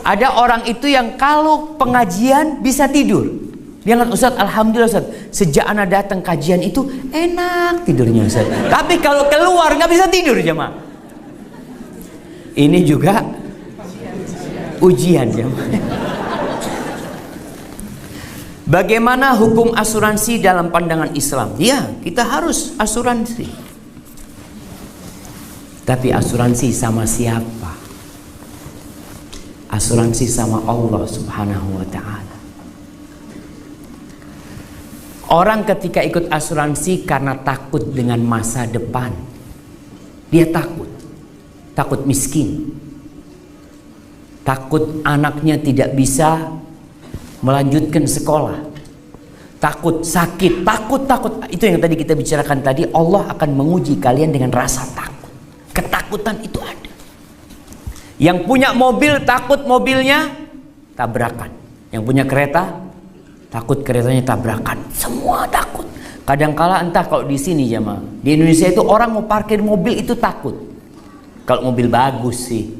Ada orang itu yang kalau pengajian bisa tidur. Dia kan, Ustaz, alhamdulillah Ustaz, sejak anak datang kajian itu enak tidurnya Ustaz. Tapi kalau keluar nggak bisa tidur jemaah. Ini juga ujian jemaah. Bagaimana hukum asuransi dalam pandangan Islam? Ya, kita harus asuransi. Tapi asuransi sama siapa? Asuransi sama Allah Subhanahu wa ta'ala. Orang ketika ikut asuransi karena takut dengan masa depan. Dia takut. Takut miskin. Takut anaknya tidak bisa melanjutkan sekolah. Takut sakit. Takut. Itu yang tadi kita bicarakan tadi. Allah akan menguji kalian dengan rasa takut. Ketakutan itu ada. Yang punya mobil takut mobilnya tabrakan. Yang punya kereta takut keretanya tabrakan. Semua takut. Kadangkala entah kalau di sini jemaah, di Indonesia itu orang mau parkir mobil itu takut. Kalau mobil bagus sih,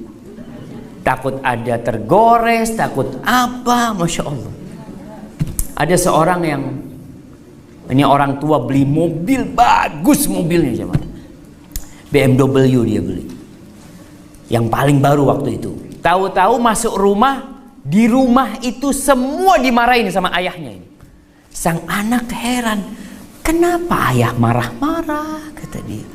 takut ada tergores, takut apa, masya Allah. Ada seorang yang ini orang tua beli mobil bagus mobilnya jemaah, BMW dia beli, yang paling baru waktu itu. Tahu-tahu masuk rumah. Di rumah itu semua dimarahin sama ayahnya ini. Sang anak heran, kenapa ayah marah-marah, kata dia.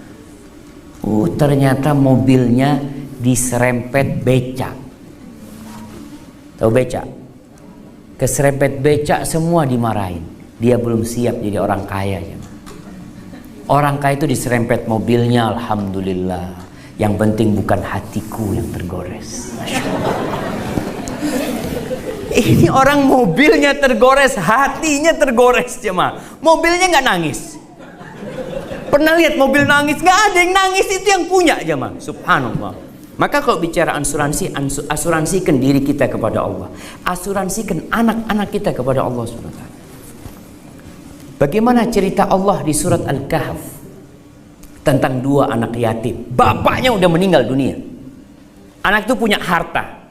Oh, ternyata mobilnya diserempet becak. Tahu becak? Keserempet becak semua dimarahin. Dia belum siap jadi orang kaya. Orang kaya itu diserempet mobilnya, alhamdulillah. Yang penting bukan hatiku yang tergores. Masya Allah. Ini orang mobilnya tergores, hatinya tergores jemaah. Mobilnya nggak nangis. Pernah lihat mobil nangis? Nggak ada yang nangis, itu yang punya jemaah. Subhanallah. Maka kalau bicara asuransi, asuransikan diri kita kepada Allah. Asuransikan anak-anak kita kepada Allah SWT. Bagaimana cerita Allah di surat Al-Kahf tentang dua anak yatim. Bapaknya udah meninggal dunia. Anak itu punya harta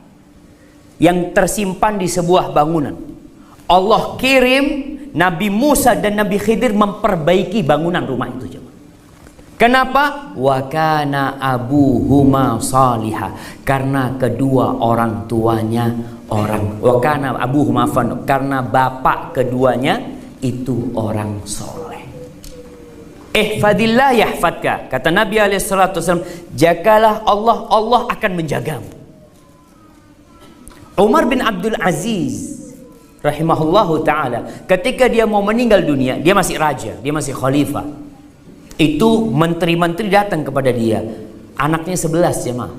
yang tersimpan di sebuah bangunan. Allah kirim Nabi Musa dan Nabi Khidir memperbaiki bangunan rumah itu. Kenapa? Wa kana abuhuma salihah. Karena kedua orang tuanya orang. Wa kana abuhuma fan. Karena bapak keduanya itu orang soleh. Ihfadillah yahfadka. Kata Nabi SAW, jagalah Allah, Allah akan menjagamu. Umar bin Abdul Aziz rahimahullahu ta'ala, ketika dia mau meninggal dunia, dia masih raja, dia masih khalifah. Itu menteri-menteri datang kepada dia. Anaknya 11 jemaah.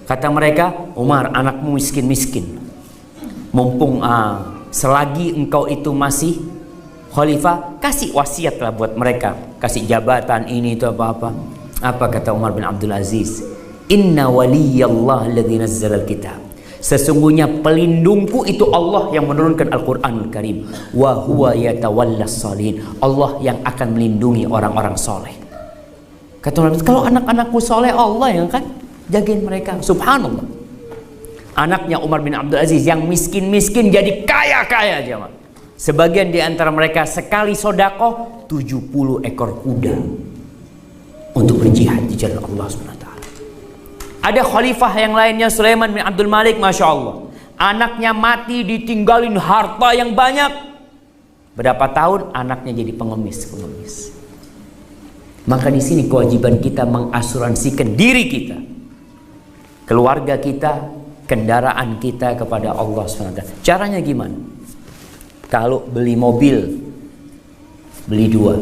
Kata mereka, Umar, anakmu miskin-miskin. Mumpung selagi engkau itu masih khalifah, kasih wasiatlah buat mereka. Kasih jabatan ini itu apa-apa. Apa kata Umar bin Abdul Aziz? Inna waliyallah alladzi nazzala al-kitab. Sesungguhnya pelindungku itu Allah yang menurunkan Al-Quranul Karim. Wa huwa yatawallas salihin. Allah yang akan melindungi orang-orang soleh. Kata Nabi, kalau anak-anakmu soleh, Allah yang akan jagain mereka. Subhanallah. Anaknya Umar bin Abdul Aziz yang miskin-miskin jadi kaya-kaya jemaah. Sebagian di antara mereka sekali sodakoh 70 ekor kuda untuk berjihad di jalan Allah SWT. Ada khalifah yang lainnya, Sulaiman bin Abdul Malik, Masya Allah. Anaknya mati ditinggalin harta yang banyak. Berapa tahun anaknya jadi pengemis. Maka di sini kewajiban kita mengasuransikan diri kita, keluarga kita, kendaraan kita kepada Allah SWT. Caranya gimana? Kalau beli mobil, beli dua.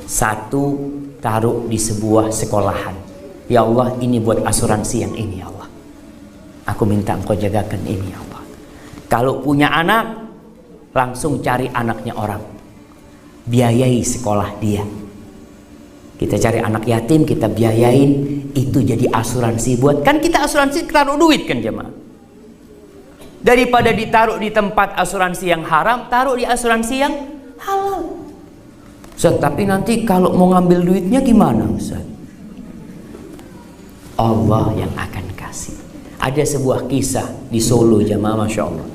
Satu taruh di sebuah sekolahan. Ya Allah, ini buat asuransi yang ini ya Allah. Aku minta engkau jagakan ini ya Allah. Kalau punya anak, langsung cari anaknya orang. Biayai sekolah dia. Kita cari anak yatim, kita biayain. Itu jadi asuransi buat. Kan kita asuransi taruh duit kan jemaah. Daripada ditaruh di tempat asuransi yang haram, taruh di asuransi yang halal. Ustaz, tapi nanti kalau mau ngambil duitnya gimana Ustaz? Allah yang akan kasih. Ada sebuah kisah di Solo jamaah, Masya Allah.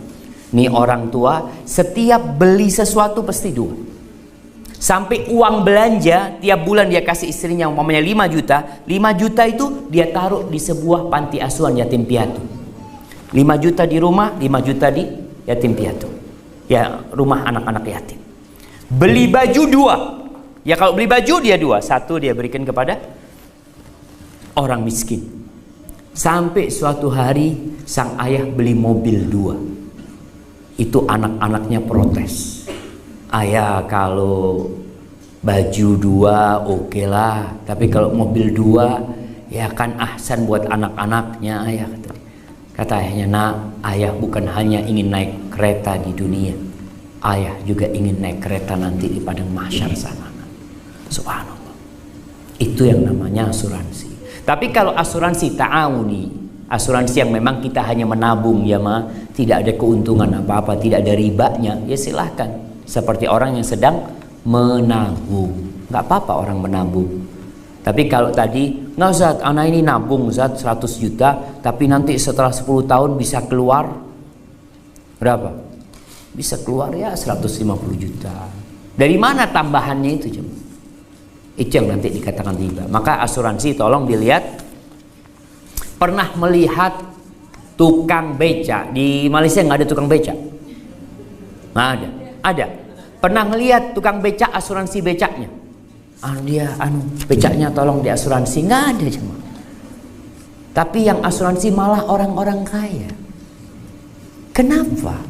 Ini orang tua setiap beli sesuatu pasti 2. Sampai uang belanja tiap bulan dia kasih istrinya umpamanya 5 juta. 5 juta itu dia taruh di sebuah panti asuhan yatim piatu. 5 juta di rumah, 5 juta di yatim piatu. Ya, rumah anak-anak yatim. Beli baju 2. Ya kalau beli baju dia 2. 1 dia berikan kepada orang miskin. Sampai suatu hari sang ayah beli mobil 2. Itu anak-anaknya protes. Ayah, kalau baju 2 oke lah, tapi kalau mobil 2 ya kan ahsan buat anak-anaknya ayah. Kata ayahnya, nak, ayah bukan hanya ingin naik kereta di dunia, ayah juga ingin naik kereta nanti di padang mahsyar sana. Subhanallah. Itu yang namanya asuransi. Tapi kalau asuransi ta'awuni, asuransi yang memang kita hanya menabung ya ma, tidak ada keuntungan apa-apa, tidak ada ribanya, ya silahkan. Seperti orang yang sedang menabung, nggak apa-apa orang menabung. Tapi kalau tadi, nggak Ustaz, anak ini nabung Ustaz 100 juta, tapi nanti setelah 10 tahun bisa keluar berapa? Bisa keluar ya 150 juta. Dari mana tambahannya itu coba? Itu yang nanti dikatakan riba. Maka asuransi tolong dilihat. Pernah melihat tukang beca di Malaysia? Nggak ada tukang beca? Nggak ada. Ada. Pernah melihat tukang beca asuransi becaknya? Becaknya tolong diasuransi. Nggak ada cuma. Tapi yang asuransi malah orang-orang kaya. Kenapa?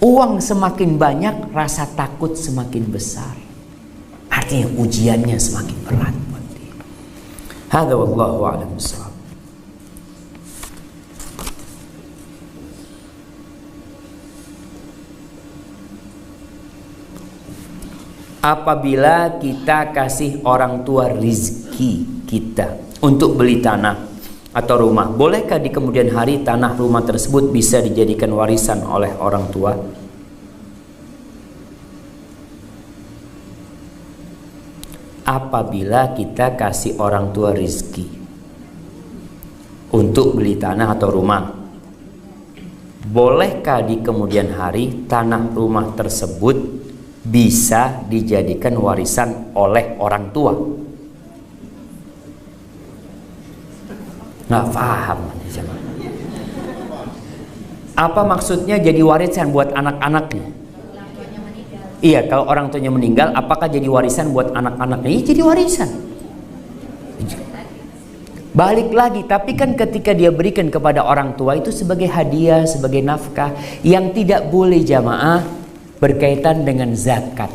Uang semakin banyak, rasa takut semakin besar. Artinya ujiannya semakin berat buat dia. Hadza wallahu a'lam bishawab. Apabila kita kasih orang tua rizki kita untuk beli tanah atau rumah, bolehkah di kemudian hari tanah rumah tersebut bisa dijadikan warisan oleh orang tua? Apabila kita kasih orang tua rizki untuk beli tanah atau rumah, bolehkah di kemudian hari tanah rumah tersebut bisa dijadikan warisan oleh orang tua? Nggak paham. Apa maksudnya jadi warisan buat anak-anaknya? Iya, kalau orang tuanya meninggal, apakah jadi warisan buat anak-anaknya? Iya, jadi warisan. Balik lagi, tapi kan ketika dia berikan kepada orang tua itu sebagai hadiah, sebagai nafkah. Yang tidak boleh jamaah berkaitan dengan zakat.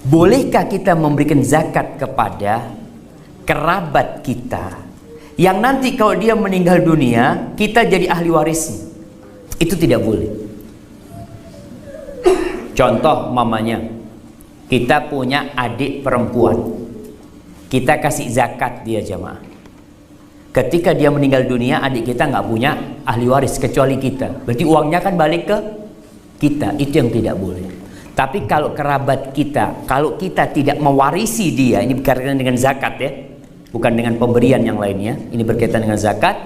Bolehkah kita memberikan zakat kepada kerabat kita yang nanti kalau dia meninggal dunia kita jadi ahli warisnya? Itu tidak boleh. Contoh mamanya, kita punya adik perempuan, kita kasih zakat dia jamaah. Ketika dia meninggal dunia, adik kita nggak punya ahli waris kecuali kita. Berarti uangnya kan balik ke kita. Itu yang tidak boleh. Tapi kalau kerabat kita, kalau kita tidak mewarisi dia, ini berkaitan dengan zakat ya, bukan dengan pemberian yang lainnya. Ini berkaitan dengan zakat.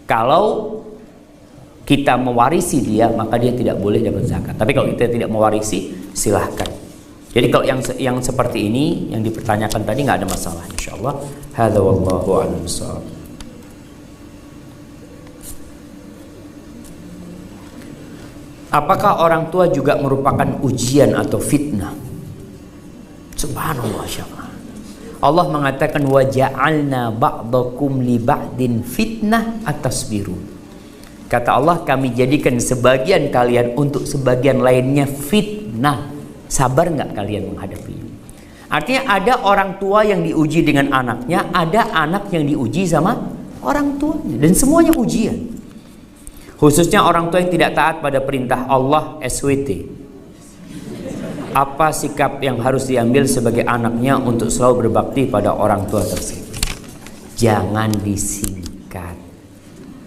Kalau kita mewarisi dia, maka dia tidak boleh dapat zakat. Tapi kalau kita tidak mewarisi, silahkan. Jadi kalau yang seperti ini yang dipertanyakan tadi nggak ada masalah, insyaallah. Hadza wallahu a'lam bishawab. Apakah orang tua juga merupakan ujian atau fitnah? Subhanallah syafa'ah. Allah mengatakan wa ja'alna ba'dakum li ba'din fitnah atasbirun. Kata Allah, kami jadikan sebagian kalian untuk sebagian lainnya fitnah. Sabar nggak kalian menghadapinya? Artinya ada orang tua yang diuji dengan anaknya, ada anak yang diuji sama orang tuanya, dan semuanya ujian. Khususnya orang tua yang tidak taat pada perintah Allah, SWT. Apa sikap yang harus diambil sebagai anaknya untuk selalu berbakti pada orang tua tersebut? Jangan disingkat.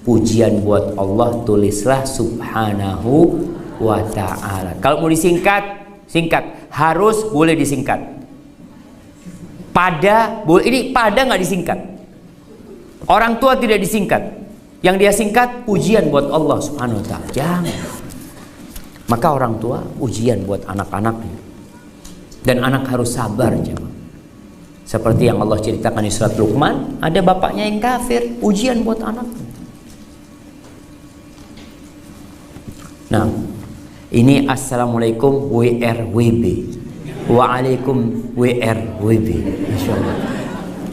Pujian buat Allah, tulislah subhanahu wa ta'ala. Kalau mau disingkat, singkat. Harus boleh disingkat. Pada, boleh, ini pada nggak disingkat. Orang tua tidak disingkat. Yang dia singkat pujian buat Allah Subhanahu wa taala. Jangan. Maka orang tua ujian buat anak-anaknya. Dan anak harus sabar, jemaah. Seperti yang Allah ceritakan di surat Luqman, ada bapaknya yang kafir, ujian buat anaknya. Nah, ini assalamualaikum WRWB. Waalaikum WRWB. Masya Allah.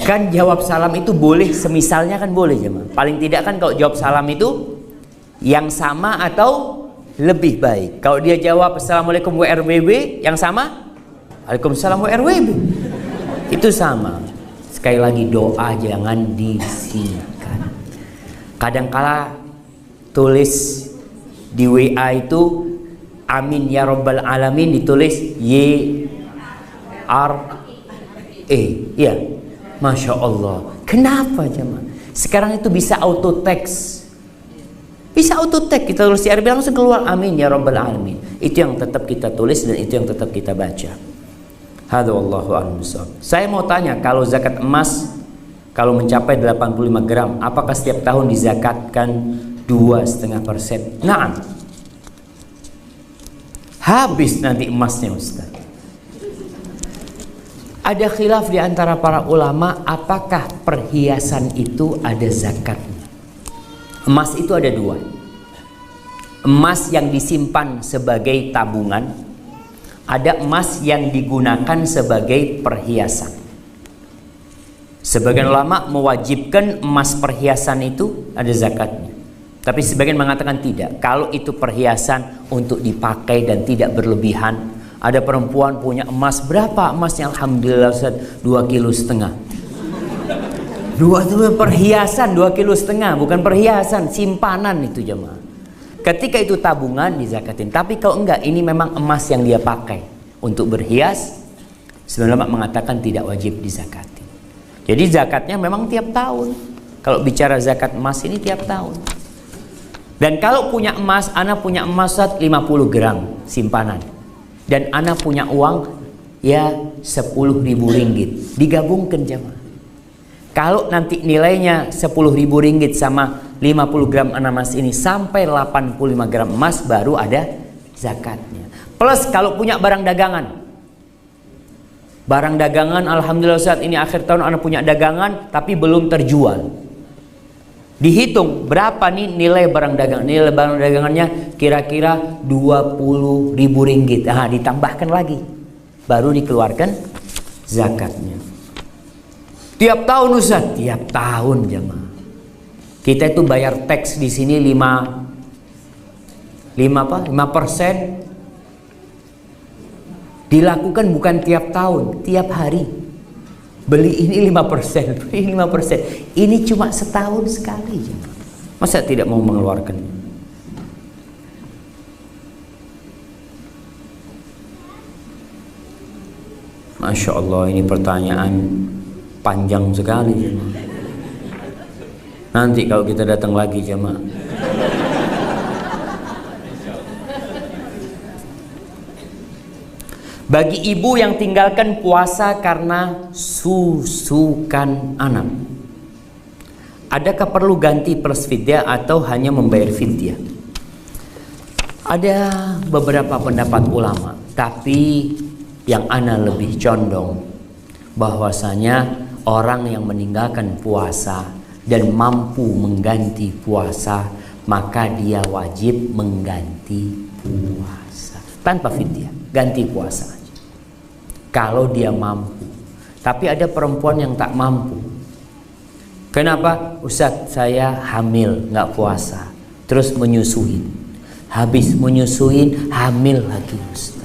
Kan jawab salam itu boleh, semisalnya kan boleh, jemaah. Paling tidak kan kalau jawab salam itu yang sama atau lebih baik. Kalau dia jawab assalamualaikum WRWB, yang sama Waalaikumsalam WRWB, itu sama. Sekali lagi, doa jangan disingkat. Kadangkala tulis di WA itu amin ya rabbal alamin ditulis YRE. Ya, Masya Allah. Kenapa jemaah? Sekarang itu bisa auto text. Bisa auto text, kita tulis di RB langsung keluar amin ya rabbal alamin. Itu yang tetap kita tulis dan itu yang tetap kita baca. Hadza wallahu a'lam bishawab. Saya mau tanya, kalau zakat emas kalau mencapai 85 gram, apakah setiap tahun dizakatkan 2,5%? Nah, habis nanti emasnya, Ustaz. Ada khilaf di antara para ulama, apakah perhiasan itu ada zakatnya. Emas itu ada dua. Emas yang disimpan sebagai tabungan, ada emas yang digunakan sebagai perhiasan. Sebagian ulama mewajibkan emas perhiasan itu ada zakatnya. Tapi sebagian mengatakan tidak. Kalau itu perhiasan untuk dipakai dan tidak berlebihan. Ada perempuan punya emas, berapa emasnya? Alhamdulillah Ustaz, 2,5 kilo. Itu perhiasan 2,5 kilo, bukan perhiasan, simpanan itu jemaah. Ketika itu tabungan dizakatin. Tapi kalau enggak, ini memang emas yang dia pakai untuk berhias, sebenarnya mengatakan tidak wajib dizakatin. Jadi zakatnya memang tiap tahun. Kalau bicara zakat emas ini tiap tahun. Dan kalau punya emas, anak punya emas 50 gram simpanan. Dan anak punya uang ya 10.000 ringgit. Digabungkan jemaah. Kalau nanti nilainya 10.000 ringgit sama 50 gram emas ini sampai 85 gram emas, baru ada zakatnya. Plus kalau punya barang dagangan. Barang dagangan, alhamdulillah saat ini akhir tahun anak punya dagangan tapi belum terjual. Dihitung berapa nih nilai barang dagangan. Nilai barang dagangannya kira-kira 20.000 ringgit. Nah, ditambahkan lagi. Baru dikeluarkan zakatnya. Tiap tahun Ustaz, tiap tahun jemaah. Kita itu bayar teks di sini 5%. Dilakukan bukan tiap tahun, tiap hari. Beli ini 5%, beli 5%. Ini cuma setahun sekali. Masa tidak mau mengeluarkannya? Masya Allah, ini pertanyaan panjang sekali. Nanti kalau kita datang lagi jemaah. Bagi ibu yang tinggalkan puasa karena susukan anak, adakah perlu ganti plus fidyah atau hanya membayar fidyah? Ada beberapa pendapat ulama, tapi yang ana lebih condong bahwasanya orang yang meninggalkan puasa dan mampu mengganti puasa, maka dia wajib mengganti puasa tanpa fidyah, ganti puasa aja kalau dia mampu. Tapi ada perempuan yang tak mampu. Kenapa? Ustaz, saya hamil nggak puasa, terus menyusuin, habis menyusuin hamil lagi Ustaz,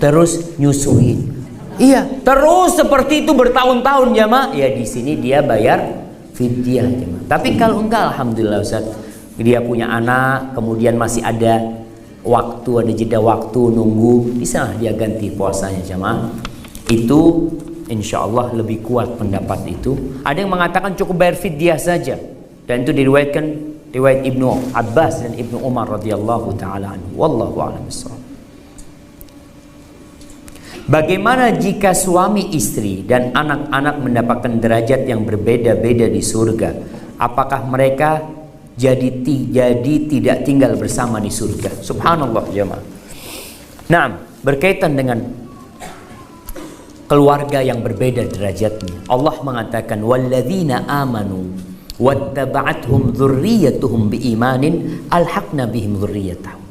terus nyusuin. Iya, terus seperti itu bertahun-tahun jemaah. Ya di sini dia bayar fidyah jemaah. Tapi kalau enggak, alhamdulillah Ustaz, dia punya anak, kemudian masih ada waktu, ada jeda waktu nunggu, bisa dia ganti puasanya jemaah. Itu insya Allah lebih kuat pendapat itu. Ada yang mengatakan cukup bayar fidyah saja, dan itu diriwayatkan riwayat Ibnu Abbas dan Ibnu Umar radhiyallahu taala anhu. Wallahu a'lam bishawab. Bagaimana jika suami istri dan anak-anak mendapatkan derajat yang berbeda-beda di surga? apakah mereka jadi tidak tinggal bersama di surga? Subhanallah jemaah. Nah, berkaitan dengan keluarga yang berbeda derajatnya, Allah mengatakan walladzina amanu wattaba'athum dzurriyyatuhum biimanin alhaqna bihim dzurriyyatahum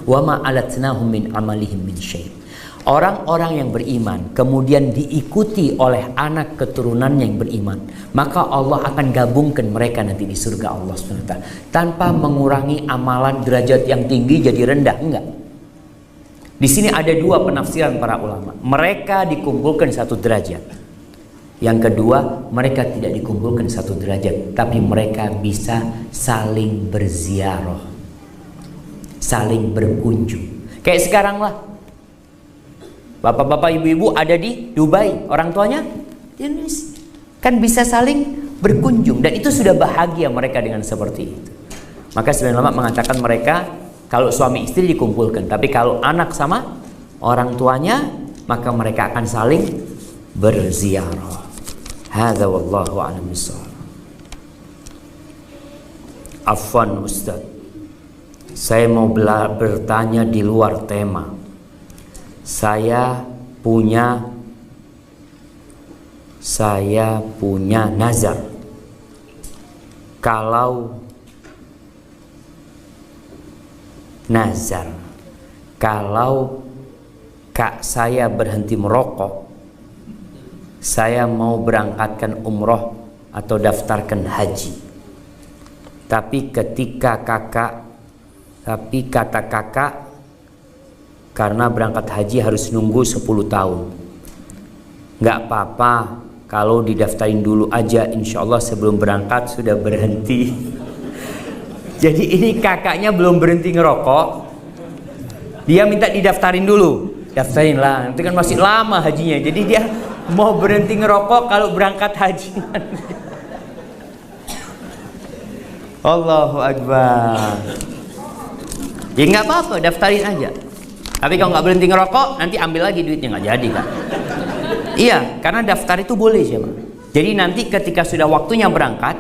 wama alatnahum min amalihim min syai'. Orang-orang yang beriman kemudian diikuti oleh anak keturunannya yang beriman, maka Allah akan gabungkan mereka nanti di surga Allah SWT tanpa mengurangi amalan derajat yang tinggi jadi rendah, enggak. Di sini ada dua penafsiran para ulama. Mereka dikumpulkan satu derajat. Yang kedua, mereka tidak dikumpulkan satu derajat, tapi mereka bisa saling berziarah, saling berkunjung. Kayak sekarang lah, bapak-bapak, ibu-ibu ada di Dubai, orang tuanya di Indonesia, kan bisa saling berkunjung, dan itu sudah bahagia mereka dengan seperti itu. Maka sebenarnya ulama mengatakan mereka kalau suami istri dikumpulkan, tapi kalau anak sama orang tuanya, maka mereka akan saling berziarah. Hadza wallahu a'lam bishawab. Afwan Ustaz, saya mau bertanya di luar tema. Saya punya nazar. Kalau kak saya berhenti merokok, saya mau berangkatkan umroh atau daftarkan haji. Tapi kata kakak, karena berangkat haji harus nunggu 10 tahun. Nggak apa-apa kalau didaftarin dulu aja, insya Allah sebelum berangkat sudah berhenti. Jadi ini kakaknya belum berhenti ngerokok, dia minta didaftarin dulu. Daftarin lah, nanti kan masih lama hajinya. Jadi dia mau berhenti ngerokok kalau berangkat haji. Allahu Akbar. Ya nggak apa-apa, daftarin aja. Tapi kalau nggak berhenti ngerokok, nanti ambil lagi duitnya, nggak jadi kan? Iya, karena daftar itu boleh sih, Bang. Jadi nanti ketika sudah waktunya berangkat,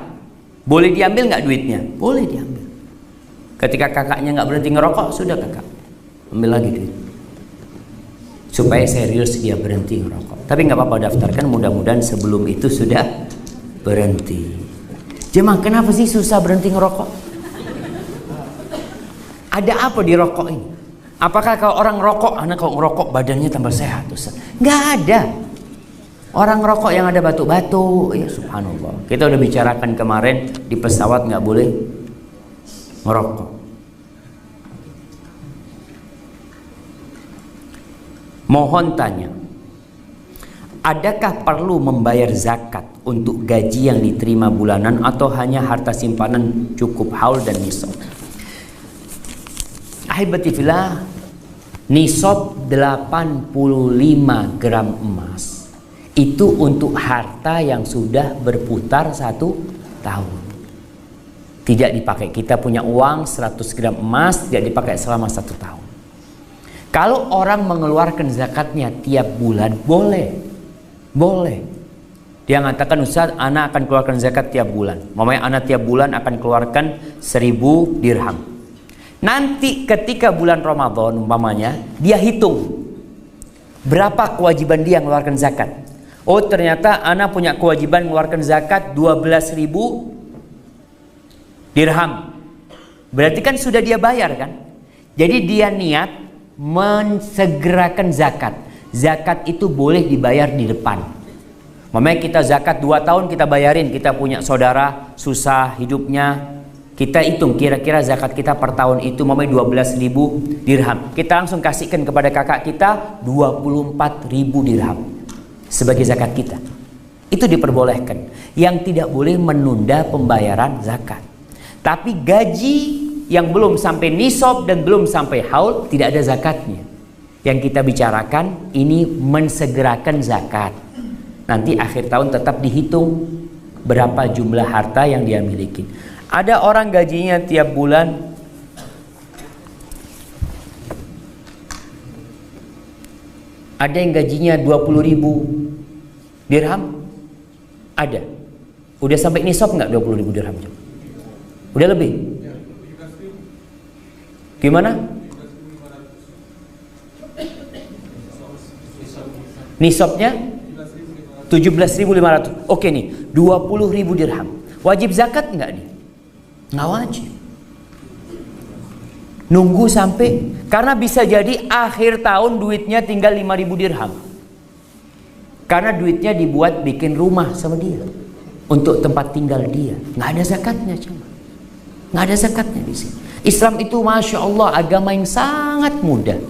boleh diambil nggak duitnya? Boleh diambil. Ketika kakaknya nggak berhenti ngerokok, sudah kakak ambil lagi duit. Supaya serius dia berhenti ngerokok. Tapi nggak apa-apa, daftarkan, mudah-mudahan sebelum itu sudah berhenti. Jemaah, kenapa sih susah berhenti ngerokok? Ada apa di rokok ini? Apakah kalau orang rokok, anak kalau ngerokok badannya tambah sehat? Nggak ada. Orang rokok yang ada batu-batu, ya subhanallah. Kita udah bicarakan kemarin di pesawat nggak boleh ngerokok. Mohon tanya, adakah perlu membayar zakat untuk gaji yang diterima bulanan atau hanya harta simpanan cukup haul dan nisab? Ahibati fillah, nisab 85 gram emas itu untuk harta yang sudah berputar 1 tahun. Tidak dipakai. Kita punya uang 100 gram emas tidak dipakai selama 1 tahun. Kalau orang mengeluarkan zakatnya tiap bulan, boleh. Dia mengatakan, Ustaz, anak akan keluarkan zakat tiap bulan. Mamanya anak tiap bulan akan keluarkan 1000 dirham. Nanti ketika bulan Ramadan umpamanya, dia hitung berapa kewajiban dia mengeluarkan zakat. Oh, ternyata anak punya kewajiban mengeluarkan zakat 12.000 dirham. Berarti kan sudah dia bayar kan? Jadi dia niat mensegerakan zakat. Zakat itu boleh dibayar di depan. Mamanya kita zakat 2 tahun kita bayarin. Kita punya saudara susah hidupnya, kita hitung kira-kira zakat kita per tahun itu mamanya 12.000 dirham. Kita langsung kasihkan kepada kakak kita 24.000 dirham sebagai zakat kita. Itu diperbolehkan. Yang tidak boleh menunda pembayaran zakat. Tapi gaji yang belum sampai nisab dan belum sampai haul tidak ada zakatnya. Yang kita bicarakan ini mensegerakan zakat. Nanti akhir tahun tetap dihitung berapa jumlah harta yang dia miliki. Ada orang gajinya tiap bulan ada yang gajinya 20.000 dirham, ada. Udah sampai nisab nggak 20.000 dirham? Udah lebih? Gimana? Nisabnya 17.500. Oke nih, 20.000 dirham. Wajib zakat nggak nih? Nggak wajib. Nunggu sampai, karena bisa jadi akhir tahun duitnya tinggal 5.000 dirham. Karena duitnya dibuat bikin rumah sama dia, untuk tempat tinggal dia. Nggak ada zakatnya cuma. Nggak ada zakatnya di sini. Islam itu Masya Allah agama yang sangat mudah.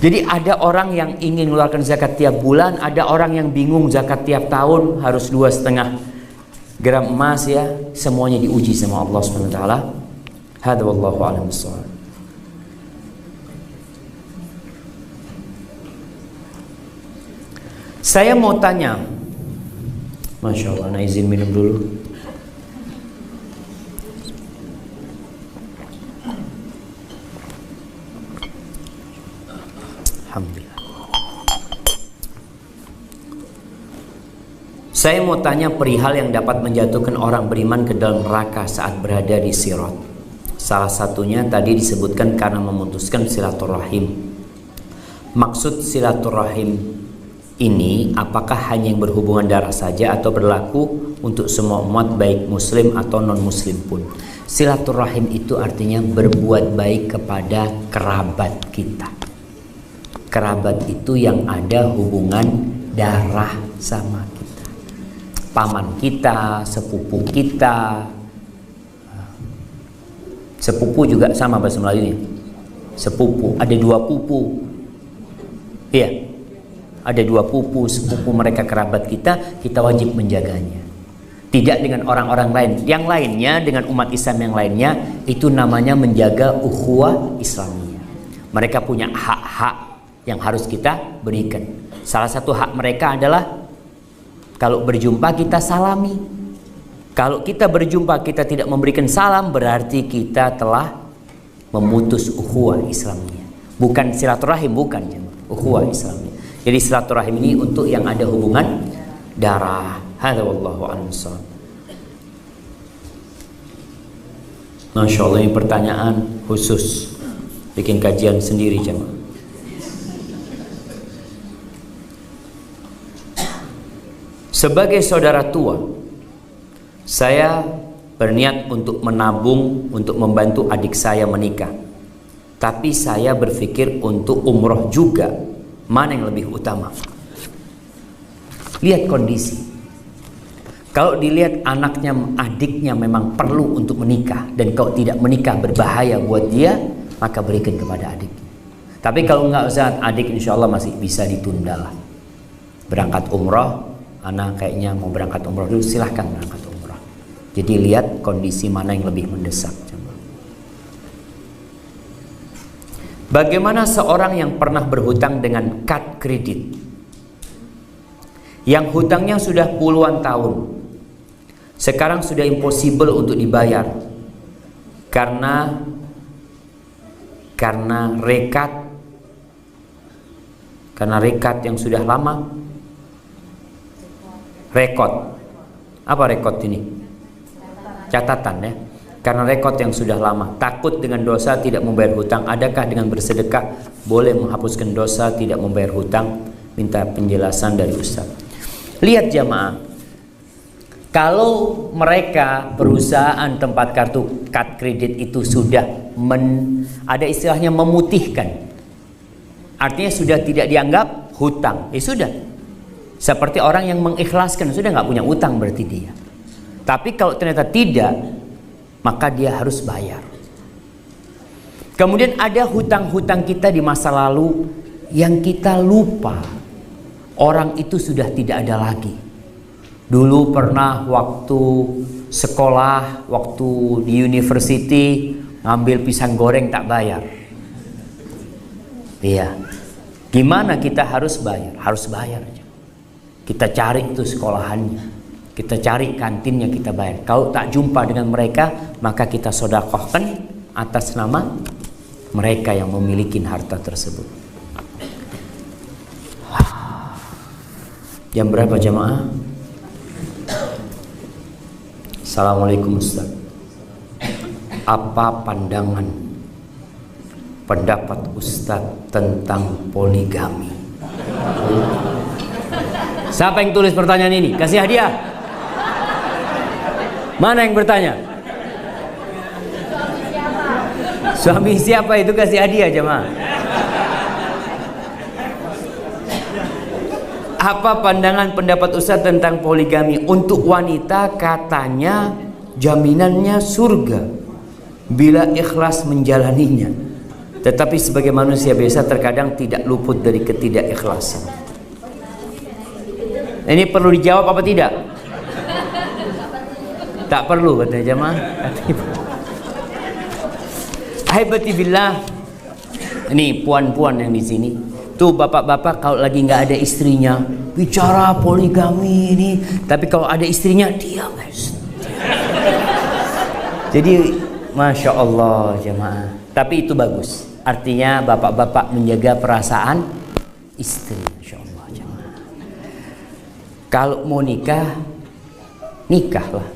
Jadi ada orang yang ingin mengeluarkan zakat tiap bulan, ada orang yang bingung zakat tiap tahun harus 2,5 gram emas ya. Semuanya diuji sama Allah SWT. Hadza wallahu a'lam bishawab. Saya mau tanya, Masya Allah, nah izin minum dulu. Alhamdulillah. Saya mau tanya perihal yang dapat menjatuhkan orang beriman ke dalam neraka saat berada di sirat. Salah satunya tadi disebutkan karena memutuskan silaturahim. Maksud silaturahim ini apakah hanya yang berhubungan darah saja atau berlaku untuk semua umat baik muslim atau non muslim pun? Silaturahim itu artinya berbuat baik kepada kerabat kita. Kerabat itu yang ada hubungan darah sama kita. Paman kita, sepupu kita. Sepupu juga sama bahasa Melayunya. Sepupu, ada 2 pupu. Iya. Ada 2 pupu, sepupu mereka kerabat kita, kita wajib menjaganya. Tidak dengan orang-orang lain. Yang lainnya dengan umat Islam yang lainnya, itu namanya menjaga ukhuwah Islamiyah. Mereka punya hak-hak yang harus kita berikan. Salah satu hak mereka adalah kalau berjumpa kita salami. Kalau kita berjumpa kita tidak memberikan salam, berarti kita telah memutus ukhuwah Islamiyah. Bukan silaturahim, bukan ukhuwah Islamiyah. Jadi silaturahim ini untuk yang ada hubungan darah. Hadza wallahu a'lam bishawab. Masya Allah, ini pertanyaan khusus, bikin kajian sendiri jemaah. Sebagai saudara tua, saya berniat untuk menabung untuk membantu adik saya menikah. Tapi saya berpikir untuk umroh juga. Mana yang lebih utama? Lihat kondisi. Kalau dilihat anaknya, adiknya memang perlu untuk menikah, dan kalau tidak menikah berbahaya buat dia, maka berikan kepada adik. Tapi kalau nggak usah, adik insya Allah masih bisa ditunda lah. Berangkat umroh, anak kayaknya mau berangkat umroh dulu, silahkan berangkat umroh. Jadi lihat kondisi mana yang lebih mendesak. Bagaimana seorang yang pernah berhutang dengan kad kredit, yang hutangnya sudah puluhan tahun, sekarang sudah impossible untuk dibayar karena rekat yang sudah lama. Rekod, apa rekod ini? Catatan ya. Karena rekod yang sudah lama, takut dengan dosa tidak membayar hutang. Adakah dengan bersedekah boleh menghapuskan dosa tidak membayar hutang? Minta penjelasan dari Ustaz. Lihat jamaah, kalau mereka perusahaan tempat kartu kad kredit itu sudah ada istilahnya memutihkan, artinya sudah tidak dianggap hutang, sudah seperti orang yang mengikhlaskan, sudah nggak punya utang berarti dia. Tapi kalau ternyata tidak, maka dia harus bayar. Kemudian ada hutang-hutang kita di masa lalu yang kita lupa. Orang itu sudah tidak ada lagi. Dulu pernah waktu sekolah, waktu di university, ngambil pisang goreng tak bayar. Iya. Gimana kita harus bayar? Harus bayar. Kita cari itu sekolahannya. Kita cari kantinnya, kita bayar. Kalau tak jumpa dengan mereka, maka kita sedekahkan atas nama mereka yang memiliki harta tersebut. Jam berapa jamaah? Assalamualaikum Ustaz. Apa pandangan pendapat Ustaz tentang poligami? Siapa yang tulis pertanyaan ini? Kasih hadiah. Mana yang bertanya? Suami siapa itu? Kasih hadiah jemaah. Apa pandangan pendapat Ustaz tentang poligami? Untuk wanita katanya jaminannya surga bila ikhlas menjalaninya. Tetapi sebagai manusia biasa terkadang tidak luput dari ketidakikhlasan. Ini perlu dijawab apa tidak? Tak perlu kata jemaah. Ahibati billah. Ini puan-puan yang di sini. Tuh bapak-bapak kalau lagi nggak ada istrinya bicara poligami ini, tapi kalau ada istrinya diam guys. Jadi masya Allah jemaah. Tapi itu bagus. Artinya bapak-bapak menjaga perasaan istri. Masya Allah jemaah. Kalau mau nikah, nikahlah.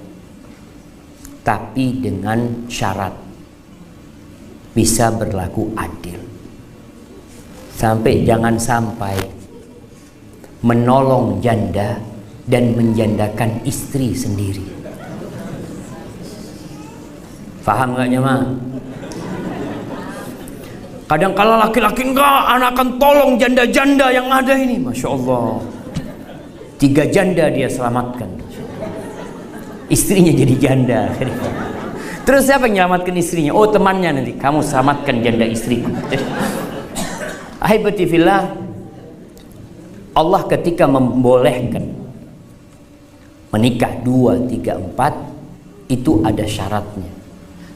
Tapi dengan syarat bisa berlaku adil. Jangan sampai menolong janda dan menjandakan istri sendiri. Paham gak jemaah? Kadang-kala laki-laki enggak, anak akan tolong janda-janda yang ada ini. Masya Allah, 3 janda dia selamatkan. Istrinya jadi janda. Terus siapa yang menyelamatkan istrinya? Oh temannya nanti. Kamu selamatkan janda istriku. Ahibati fillah, Allah ketika membolehkan menikah 2, 3, 4 itu ada syaratnya.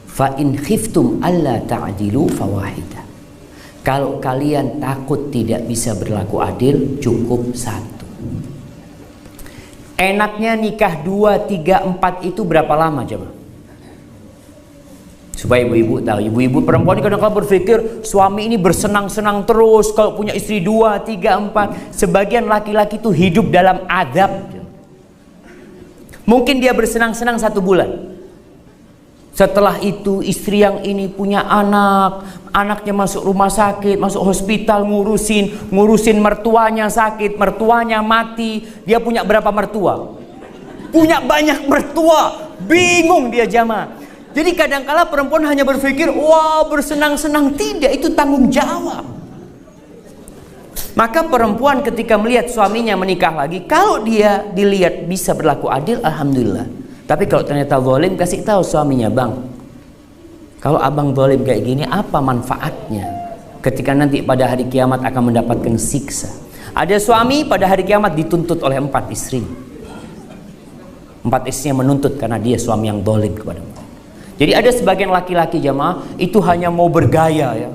Fa in khiftum alla ta'dilu fawahidah. Kalau kalian takut tidak bisa berlaku adil, cukup 1. Enaknya nikah 2, 3, 4 itu berapa lama coba? Supaya ibu-ibu tahu, ibu-ibu perempuan ini kadang-kadang berpikir suami ini bersenang-senang terus kalau punya istri 2, 3, 4. Sebagian laki-laki itu hidup dalam azab. Mungkin dia bersenang-senang 1 bulan. Setelah itu istri yang ini punya anak, anaknya masuk rumah sakit, masuk hospital, ngurusin mertuanya sakit, mertuanya mati. Dia punya berapa mertua? Punya banyak mertua. Bingung dia jamaah. Jadi kadangkala perempuan hanya berpikir, wah bersenang-senang. Tidak, itu tanggung jawab. Maka perempuan ketika melihat suaminya menikah lagi, kalau dia dilihat bisa berlaku adil, alhamdulillah. Tapi kalau ternyata zalim, kasih tahu suaminya, bang, kalau abang zalim kayak gini, apa manfaatnya? Ketika nanti pada hari kiamat akan mendapatkan siksa. Ada suami pada hari kiamat dituntut oleh 4 istri. 4 istrinya menuntut karena dia suami yang zalim kepada mereka. Jadi ada sebagian laki-laki jamaah itu hanya mau bergaya ya.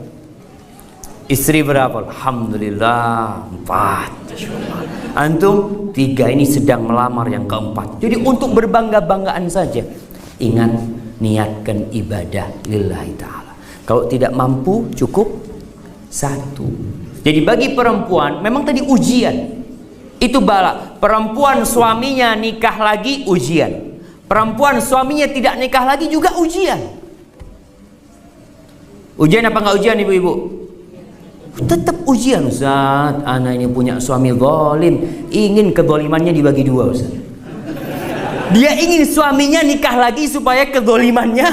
Istri berapa? Alhamdulillah 4. Antum 3 ini sedang melamar yang keempat. Jadi untuk berbangga-banggaan saja. Ingat, niatkan ibadah lillahi ta'ala. Kalau tidak mampu cukup 1. Jadi bagi perempuan memang tadi ujian. Itu bala. Perempuan suaminya nikah lagi ujian. Perempuan suaminya tidak nikah lagi juga ujian. Ujian apa enggak ujian ibu-ibu? Tetap ujian. Ustaz, anak ini punya suami zalim, ingin kezalimannya dibagi 2 Ustaz. Dia ingin suaminya nikah lagi supaya kezalimannya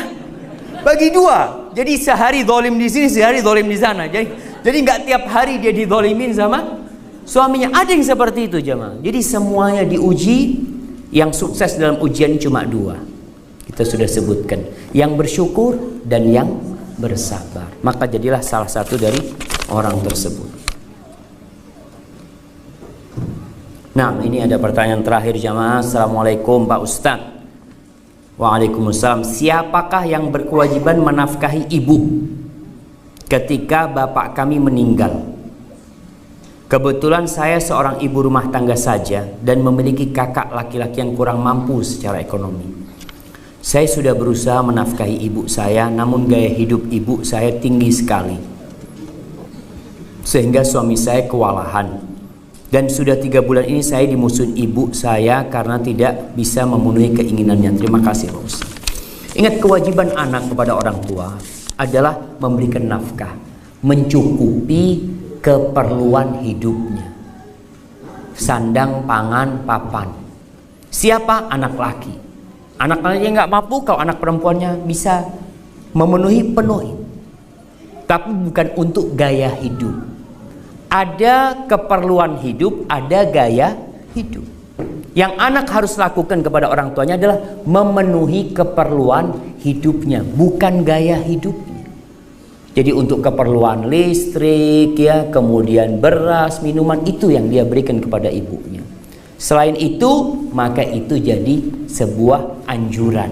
bagi 2. Jadi sehari zalim di sini, sehari zalim di sana. Jadi enggak tiap hari dia dizalimin sama suaminya. Ada yang seperti itu jemaah. Jadi semuanya diuji. Yang sukses dalam ujian cuma 2. Kita sudah sebutkan, yang bersyukur dan yang bersabar. Maka jadilah salah satu dari orang tersebut. Nah, ini ada pertanyaan terakhir jamaah. Assalamualaikum Pak Ustaz. Waalaikumsalam. Siapakah yang berkewajiban menafkahi ibu ketika bapak kami meninggal? Kebetulan saya seorang ibu rumah tangga saja dan memiliki kakak laki-laki yang kurang mampu secara ekonomi. Saya sudah berusaha menafkahi ibu saya, namun gaya hidup ibu saya tinggi sekali. Sehingga suami saya kewalahan. Dan sudah 3 bulan ini saya dimusuhin ibu saya karena tidak bisa memenuhi keinginannya. Terima kasih Pak Ustaz. Ingat, kewajiban anak kepada orang tua adalah memberikan nafkah, mencukupi keperluan hidupnya. Sandang, pangan, papan. Siapa? Anak laki. Anak laki nggak mampu, kalau anak perempuannya bisa memenuhi, penuhi. Tapi bukan untuk gaya hidup. Ada keperluan hidup, ada gaya hidup. Yang anak harus lakukan kepada orang tuanya adalah memenuhi keperluan hidupnya, bukan gaya hidupnya. Jadi untuk keperluan listrik, ya, kemudian beras, minuman, itu yang dia berikan kepada ibunya. Selain itu, maka itu jadi sebuah anjuran,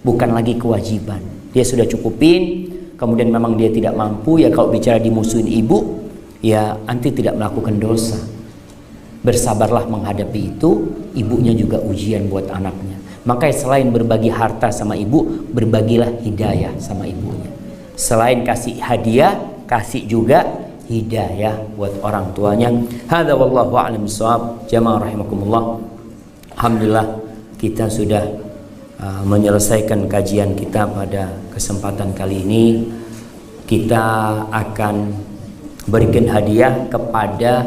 bukan lagi kewajiban. Dia sudah cukupin, kemudian memang dia tidak mampu, ya kalau bicara dimusuhin ibu, ya anti tidak melakukan dosa. Bersabarlah menghadapi itu, ibunya juga ujian buat anaknya. Makanya selain berbagi harta sama ibu, berbagilah hidayah sama ibunya. Selain kasih hadiah, kasih juga hidayah buat orang tuanya. Hadza wallahu a'lam bishawab. Jamaah rahimakumullah. Alhamdulillah kita sudah menyelesaikan kajian kita pada kesempatan kali ini. Kita akan berikan hadiah kepada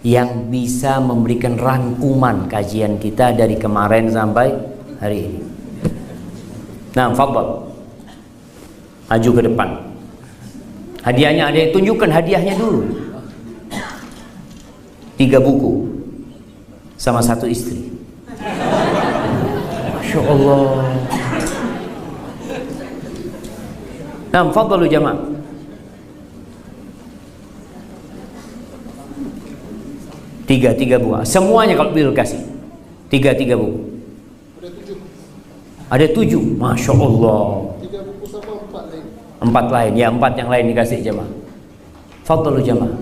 yang bisa memberikan rangkuman kajian kita dari kemarin sampai hari ini. Nah, fadhal. Maju ke depan. Hadiahnya ada yang tunjukkan hadiahnya dulu. 3 buku sama 1 istri. Masya Allah. Nah, fadhalu jamaah. Tiga buku. Semuanya kalau bil kasih. 3 buku. Ada 7. Masya Allah. 3 buku sama 4 lain. 4 lain. Ya, 4 yang lain dikasih jamaah. Fadhalu jamaah.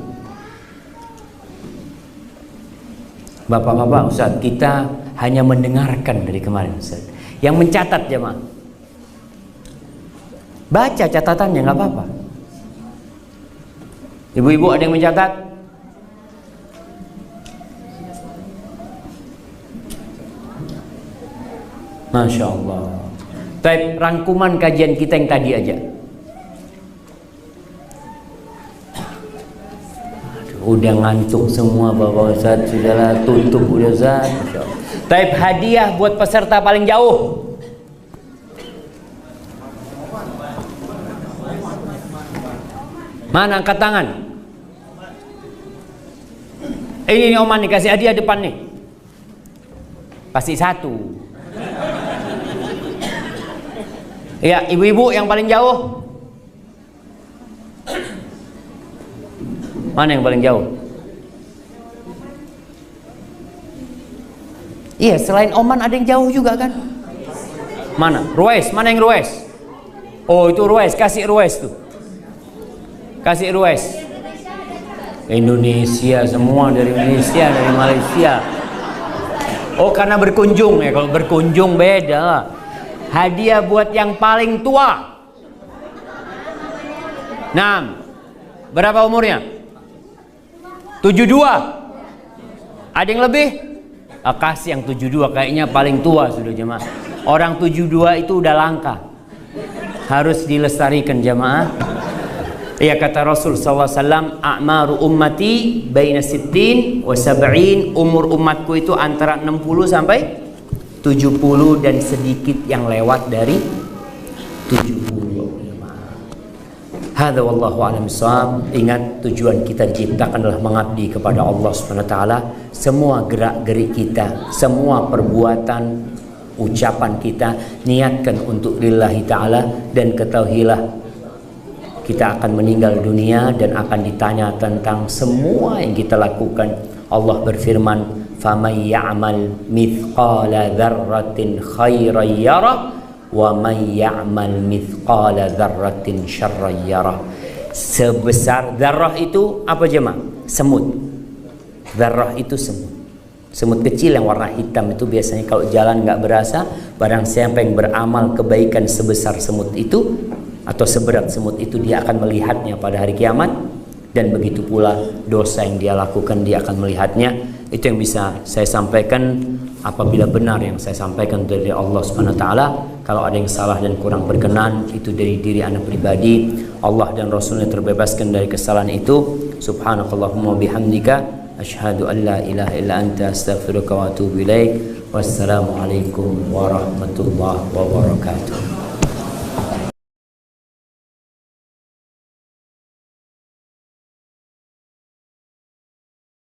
Bapak-bapak, Ustaz, kita hanya mendengarkan dari kemarin, Ustaz. Yang mencatat jemaah, baca catatannya, nggak apa-apa. Ibu-ibu ada yang mencatat? Masya Allah. Baik, rangkuman kajian kita yang tadi aja. Udah ngantuk semua Bapak Ustaz, sudahlah tutup udah Ustaz. Taib hadiah buat peserta paling jauh. Mana angkat tangan? Ini nih Oman dikasih hadiah depan nih. Pasti 1. Ya, ibu-ibu yang paling jauh. Mana yang paling jauh? Iya, selain Oman ada yang jauh juga kan? Mana? Ruwais, mana yang Ruwais? Oh, itu Ruwais, kasih Ruwais tuh. Kasih Ruwais. Indonesia, semua dari Indonesia, dari Malaysia. Oh, karena berkunjung ya, kalau berkunjung beda lah. Hadiah buat yang paling tua. 6. Berapa umurnya? 72. Ada yang lebih? Kasih yang 72, kayaknya paling tua sudah jemaah. Orang 72 itu udah langka, harus dilestarikan jemaah. Ya, kata Rasul SAW, a'maru ummati baina sittin wa sab'in. Umur umatku itu antara 60 sampai 70 dan sedikit yang lewat dari 70. Hadza wallahu a'lam bishawab. Ingat, tujuan kita diciptakan adalah mengabdi kepada Allah Subhanahu wa taala. Semua gerak-gerik kita, semua perbuatan, ucapan kita niatkan untuk lillahi taala, dan ketahuilah kita akan meninggal dunia dan akan ditanya tentang semua yang kita lakukan. Allah berfirman, "Faman ya'mal mithqala dzarratin khairan yarah wa may ya'mal mithqala dzarratin syarran yarah." Sebesar dzarrah itu apa jemaah? Semut. Dzarrah itu semut. Semut kecil yang warna hitam itu biasanya kalau jalan nggak berasa. Barang siapa yang beramal kebaikan sebesar semut itu atau seberat semut itu, dia akan melihatnya pada hari kiamat. dan begitu pula dosa yang dia lakukan dia akan melihatnya. Itu yang bisa saya sampaikan. Apabila benar yang saya sampaikan dari Allah Subhanahu wa taala, kalau ada yang salah dan kurang berkenan itu dari diri anak pribadi. Allah dan Rasulnya terbebaskan dari kesalahan itu. Subhanakallahumma bihamdika asyhadu an la ilaha illa anta astaghfiruka wa atubu ilaik. Wassalamualaikum warahmatullahi wabarakatuh.